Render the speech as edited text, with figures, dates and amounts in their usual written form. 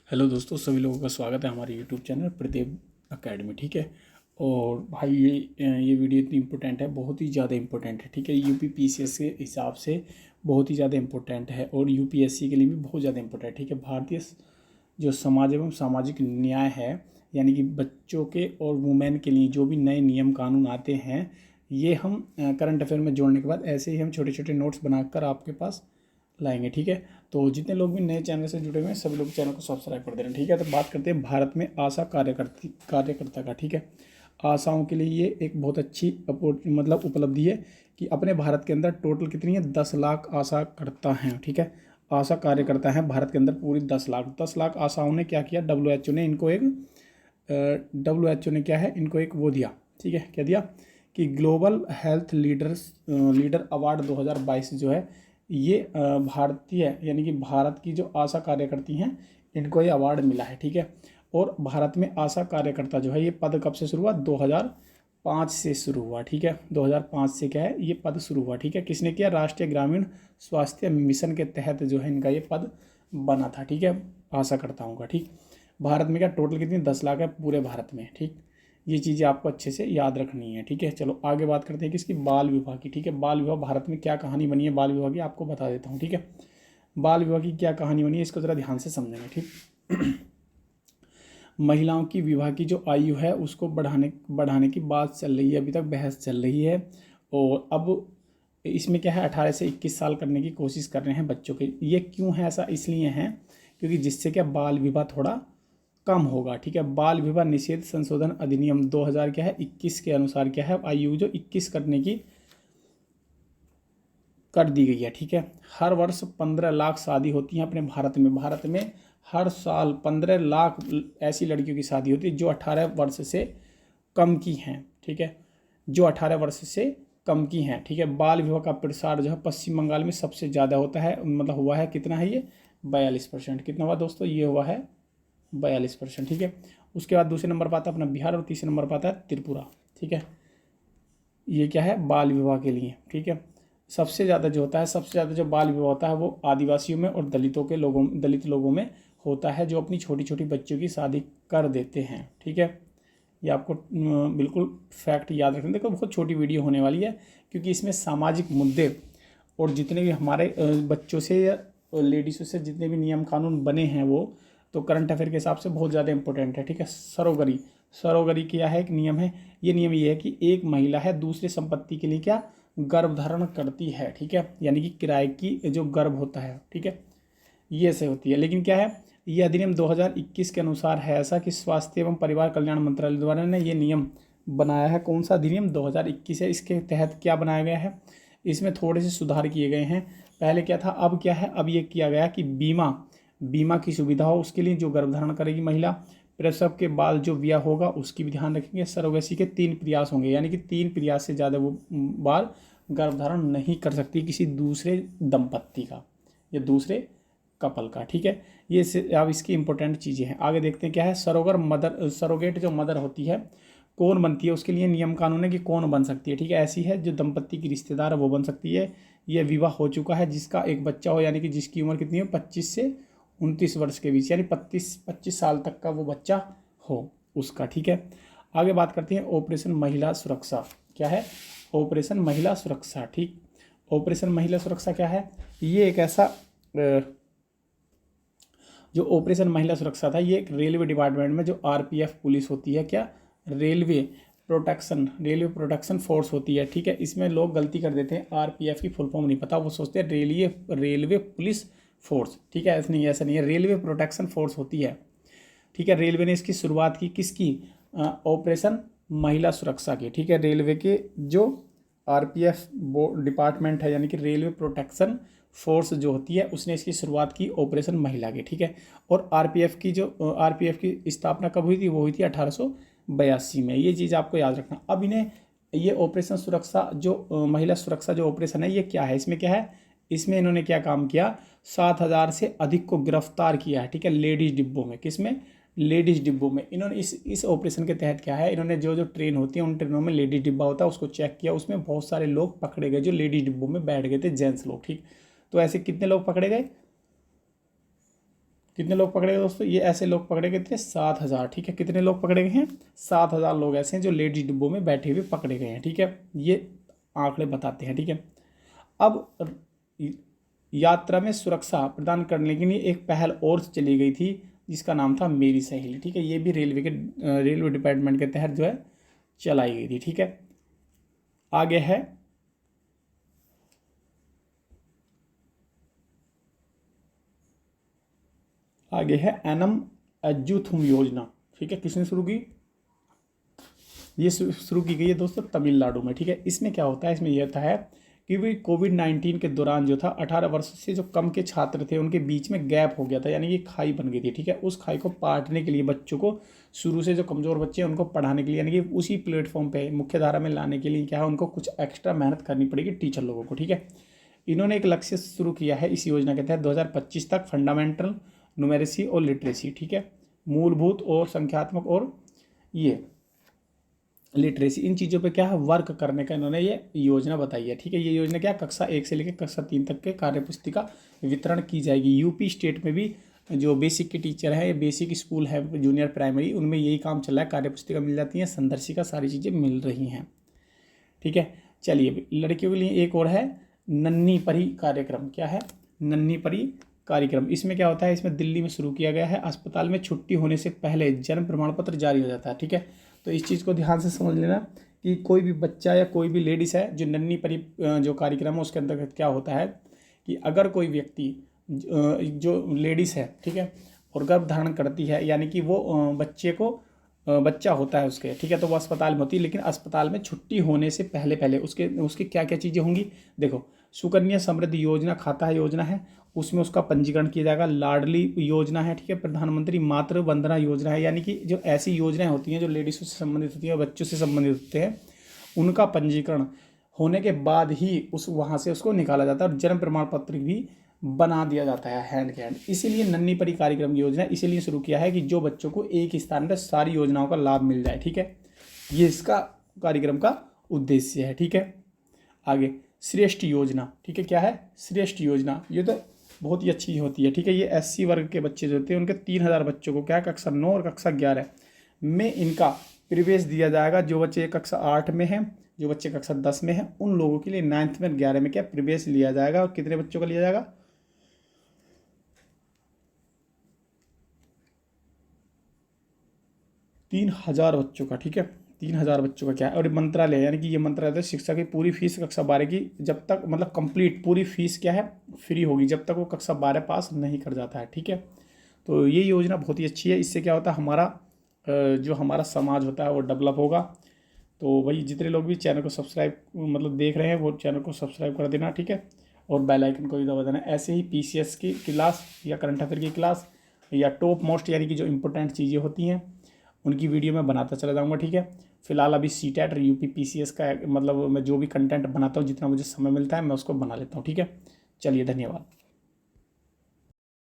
Hello दोस्तों, सभी लोगों का स्वागत है हमारे यूट्यूब चैनल प्रदीप एकेडमी। ठीक है। और भाई ये वीडियो इतनी इम्पोर्टेंट है, बहुत ही ज़्यादा इम्पोर्टेंट है। ठीक है, यूपी पीसीएस के हिसाब से बहुत ही ज़्यादा इम्पोर्टेंट है और यूपीएससी के लिए भी बहुत ज़्यादा इम्पोर्टेंट है। ठीक है, भारतीय जो समाज एवं सामाजिक न्याय है, यानी कि बच्चों के और वुमेन के लिए जो भी नए नियम कानून आते हैं, ये हम करंट अफेयर में जोड़ने के बाद ऐसे ही हम छोटे छोटे नोट्स बनाकर आपके पास लाएंगे। ठीक है, तो जितने लोग भी नए चैनल से जुड़े हुए हैं सभी लोग चैनल को सब्सक्राइब कर देना। ठीक है, तो बात करते हैं भारत में आशा कार्यकर्ता का। ठीक है, आशाओं के लिए ये एक बहुत अच्छी मतलब उपलब्धि है कि अपने भारत के अंदर टोटल कितनी है, 10 लाख आशा करता हैं। ठीक है, आशा कार्यकर्ता हैं भारत के अंदर पूरी 10 लाख आशाओं ने क्या किया, WHO ने इनको एक WHO ने क्या है, इनको एक वो दिया। ठीक है, क्या दिया कि ग्लोबल हेल्थ लीडर अवार्ड 2022 जो है ये भारतीय यानी कि भारत की जो आशा कार्यकर्ती हैं इनको ये अवार्ड मिला है। ठीक है, और भारत में आशा कार्यकर्ता जो है ये पद कब से शुरू हुआ, 2005 से शुरू हुआ। ठीक है, 2005 से क्या है ये पद शुरू हुआ। ठीक है, किसने किया, राष्ट्रीय ग्रामीण स्वास्थ्य मिशन के तहत जो है इनका ये पद बना था। ठीक है, आशा करताओं का। ठीक, भारत में क्या टोटल कितनी, 10 लाख है पूरे भारत में। ठीक, ये चीज़ें आपको अच्छे से याद रखनी है। ठीक है, चलो आगे बात करते हैं कि इसकी बाल विवाह की। ठीक है, बाल विवाह भारत में क्या कहानी बनी है बाल विवाह की, आपको बता देता हूँ। ठीक है, बाल विवाह की क्या कहानी बनी है इसको ज़रा ध्यान से समझेंगे। ठीक, महिलाओं की विवाह की जो आयु है उसको बढ़ाने की बात चल रही है, अभी तक बहस चल रही है। और अब इसमें क्या है, 18 से 21 साल करने की कोशिश कर रहे हैं बच्चों के। ये क्यों है ऐसा, इसलिए है क्योंकि जिससे क्या बाल विवाह थोड़ा कम होगा। ठीक है, बाल विवाह निषेध संशोधन अधिनियम 2000 क्या है, 21 के अनुसार क्या है, आयु जो 21 करने की कर दी गई है। ठीक है, हर वर्ष 15 लाख शादी होती हैं अपने भारत में हर साल 15 लाख ऐसी लड़कियों की शादी होती है जो 18 वर्ष से कम की हैं। ठीक है, जो 18 वर्ष से कम की हैं। ठीक है, बाल विवाह का प्रसार जो है पश्चिम बंगाल में सबसे ज़्यादा होता है, मतलब हुआ है कितना है ये, 42%। कितना हुआ दोस्तों, ये हुआ है 42%। ठीक है, उसके बाद दूसरे नंबर पर आता है अपना बिहार और तीसरे नंबर पर आता है त्रिपुरा। ठीक है, ये क्या है, बाल विवाह के लिए। ठीक है, सबसे ज़्यादा जो होता है, सबसे ज़्यादा जो बाल विवाह होता है वो आदिवासियों में और दलित लोगों में होता है, जो अपनी छोटी छोटी बच्चियों की शादी कर देते हैं। ठीक है, ये आपको बिल्कुल फैक्ट याद रखना। देखो बहुत छोटी वीडियो होने वाली है क्योंकि इसमें सामाजिक मुद्दे और जितने भी हमारे बच्चों से या लेडीज़ों से जितने भी नियम कानून बने हैं वो तो करंट अफेयर के हिसाब से बहुत ज़्यादा इंपॉर्टेंट है। ठीक है, सरोगरी क्या है, एक नियम है। ये नियम ये है कि एक महिला है दूसरी संपत्ति के लिए क्या गर्भधारण करती है। ठीक है, यानी कि किराए की जो गर्भ होता है। ठीक है, ये से होती है। लेकिन क्या है, ये अधिनियम 2021 के अनुसार है ऐसा कि स्वास्थ्य एवं परिवार कल्याण मंत्रालय द्वारा ने ये नियम बनाया है। कौन सा अधिनियम, 2021 है। इसके तहत क्या बनाया गया है, इसमें थोड़े से सुधार किए गए हैं। पहले क्या था, अब क्या है, अब ये किया गया कि बीमा की सुविधा हो उसके लिए जो गर्भधारण करेगी महिला, प्रसव के बाद जो ब्याह होगा उसकी भी ध्यान रखेंगे। सरोगेसी के 3 प्रयास होंगे, यानी कि 3 प्रयास से ज़्यादा वो बार गर्भधारण नहीं कर सकती किसी दूसरे दंपत्ति का या दूसरे कपल का। ठीक है, ये अब इसकी इंपॉर्टेंट चीज़ें हैं। आगे देखते हैं क्या है, सरोगेट जो मदर होती है कौन बनती है, उसके लिए नियम कानून है कि कौन बन सकती है। ठीक है, ऐसी है जो दंपत्ति की रिश्तेदार है वो बन सकती है। यह विवाह हो चुका है जिसका एक बच्चा हो, यानी कि जिसकी उम्र कितनी है, 25 से 29 वर्ष के बीच, यानी 25 साल तक का वो बच्चा हो उसका। ठीक है, आगे बात करते हैं ऑपरेशन महिला सुरक्षा। क्या है, ऑपरेशन महिला सुरक्षा। ठीक, ऑपरेशन महिला सुरक्षा क्या है, ये एक ऐसा जो ऑपरेशन महिला सुरक्षा था, ये एक रेलवे डिपार्टमेंट में जो आरपीएफ पुलिस होती है, क्या रेलवे प्रोटेक्शन फोर्स होती है। ठीक है, इसमें लोग गलती कर देते हैं, आरपीएफ की फुल फॉर्म नहीं पता, वो सोचते हैं रेलवे पुलिस फोर्स। ठीक है, ऐसा नहीं है, रेलवे प्रोटेक्शन फोर्स होती है। ठीक है, रेलवे ने इसकी शुरुआत की किसकी, ऑपरेशन महिला सुरक्षा की। ठीक है, रेलवे के जो आरपीएफ डिपार्टमेंट है यानी कि रेलवे प्रोटेक्शन फोर्स जो होती है उसने इसकी शुरुआत की ऑपरेशन महिला की। ठीक है, और आरपीएफ की स्थापना कब हुई थी, वो हुई थी 1882 में। ये चीज़ आपको याद रखना। अब इन्हें ये ऑपरेशन सुरक्षा जो महिला सुरक्षा जो ऑपरेशन है ये क्या है, इसमें क्या है, इसमें इन्होंने क्या काम किया, 7,000 से अधिक को गिरफ्तार किया है। ठीक है, लेडीज डिब्बों में, किसमें, लेडीज डिब्बों में। इन्होंने इस ऑपरेशन के तहत क्या है, इन्होंने जो जो ट्रेन होती है उन ट्रेनों में लेडीज डिब्बा होता है उसको चेक किया, उसमें बहुत सारे लोग पकड़े गए जो लेडीज डिब्बों में बैठ गए थे, जेंट्स लोग। ठीक, तो ऐसे कितने लोग पकड़े गए, कितने लोग पकड़े गए दोस्तों, ये ऐसे लोग पकड़े गए थे 7,000। ठीक है, कितने लोग पकड़े गए हैं, 7,000 लोग ऐसे हैं जो लेडीज डिब्बों में बैठे हुए पकड़े गए हैं। ठीक है, ये आंकड़े बताते हैं। ठीक है, अब यात्रा में सुरक्षा प्रदान करने के लिए एक पहल और चली गई थी जिसका नाम था मेरी सहेली। ठीक है, ये भी रेलवे डिपार्टमेंट के तहत जो है चलाई गई थी। ठीक है, आगे है एनम एज्यूथुम योजना। ठीक है, किसने शुरू की, ये शुरू की गई है दोस्तों तमिलनाडु में। ठीक है, इसमें क्या होता है, इसमें यह होता है कि भाई कोविड-19 के दौरान जो था 18 वर्ष से जो कम के छात्र थे उनके बीच में गैप हो गया था, यानी कि खाई बन गई थी। ठीक है, उस खाई को पाटने के लिए बच्चों को शुरू से जो कमज़ोर बच्चे हैं उनको पढ़ाने के लिए, यानी कि उसी प्लेटफॉर्म पे मुख्य धारा में लाने के लिए क्या है, उनको कुछ एक्स्ट्रा मेहनत करनी पड़ेगी टीचर लोगों को। ठीक है, इन्होंने एक लक्ष्य शुरू किया है इस योजना के तहत 2025 तक फंडामेंटल न्यूमेरेसी और लिटरेसी। ठीक है, मूलभूत और संख्यात्मक और ये लिटरेसी, इन चीज़ों पे क्या है वर्क करने का इन्होंने ये योजना बताई है। ठीक है, ये योजना क्या कक्षा 1 से लेकर कक्षा 3 तक के कार्यपुस्तिका वितरण की जाएगी। यूपी स्टेट में भी जो बेसिक के टीचर हैं, ये बेसिक स्कूल है जूनियर प्राइमरी, उनमें यही काम चल रहा है, कार्यपुस्तिका मिल जाती है, संदर्शिका सारी चीज़ें मिल रही हैं। ठीक है, चलिए लड़कियों के लिए एक और है नन्ही परी कार्यक्रम। क्या है, नन्ही परी कार्यक्रम। इसमें क्या होता है, इसमें दिल्ली में शुरू किया गया है। अस्पताल में छुट्टी होने से पहले जन्म प्रमाण पत्र जारी हो जाता है। ठीक है, तो इस चीज़ को ध्यान से समझ लेना कि कोई भी बच्चा या कोई भी लेडीज़ है जो नन्ही परी जो कार्यक्रम है उसके अंतर्गत क्या होता है कि अगर कोई व्यक्ति जो लेडीज़ है, ठीक है, और गर्भ धारण करती है, यानी कि वो बच्चे को बच्चा होता है उसके, ठीक है, तो वो अस्पताल में होती है, लेकिन अस्पताल में छुट्टी होने से पहले पहले उसके क्या क्या चीज़ें होंगी। देखो, सुकन्या समृद्धि योजना खाता योजना है, उसमें उसका पंजीकरण किया जाएगा। लाडली योजना है, ठीक है, प्रधानमंत्री मातृ वंदना योजना है, यानी कि जो ऐसी योजनाएं होती हैं जो लेडीज़ों से संबंधित होती हैं, बच्चों से संबंधित होते हैं, उनका पंजीकरण होने के बाद ही वहाँ से उसको निकाला जाता है और जन्म प्रमाण पत्र भी बना दिया जाता है हैंड के हैंड। इसीलिए नन्ही परी कार्यक्रम की योजना इसीलिए शुरू किया है कि जो बच्चों को एक ही स्थान पर सारी योजनाओं का लाभ मिल जाए। ठीक है, ये इसका कार्यक्रम का उद्देश्य है। ठीक है, आगे श्रेष्ठ योजना। ठीक है, क्या है श्रेष्ठ योजना, ये तो बहुत ही अच्छी होती है। ठीक है, ये SC वर्ग के बच्चे जो होते हैं उनके 3,000 बच्चों को क्या कक्षा 9 और कक्षा 11 में इनका प्रवेश दिया जाएगा। जो बच्चे कक्षा 8 में हैं, जो बच्चे कक्षा 10 में हैं, उन लोगों के लिए 9th में 11 में क्या प्रवेश लिया जाएगा। और कितने बच्चों का लिया जाएगा, 3,000 बच्चों का। ठीक है, 3,000 बच्चों का क्या है, और मंत्रालय, यानी कि ये मंत्रालय शिक्षा की पूरी फीस कक्षा 12 की जब तक मतलब कंप्लीट पूरी फीस क्या है फ्री होगी जब तक वो कक्षा 12 पास नहीं कर जाता है। ठीक है, तो ये योजना बहुत ही अच्छी है। इससे क्या होता है, हमारा जो हमारा समाज होता है वो डेवलप होगा। तो भाई जितने लोग भी चैनल को सब्सक्राइब मतलब देख रहे हैं वो चैनल को सब्सक्राइब कर देना। ठीक है, और बेल आइकन को भी दबा देना। ऐसे ही PCS की क्लास या करंट अफेयर की क्लास या टॉप मोस्ट यानी कि जो इंपॉर्टेंट चीज़ें होती हैं उनकी वीडियो मैं बनाता चला जाऊँगा। ठीक है, फिलहाल अभी CTET और UP PCS का मतलब मैं जो भी कंटेंट बनाता हूँ जितना मुझे समय मिलता है मैं उसको बना लेता हूँ। ठीक है, चलिए धन्यवाद।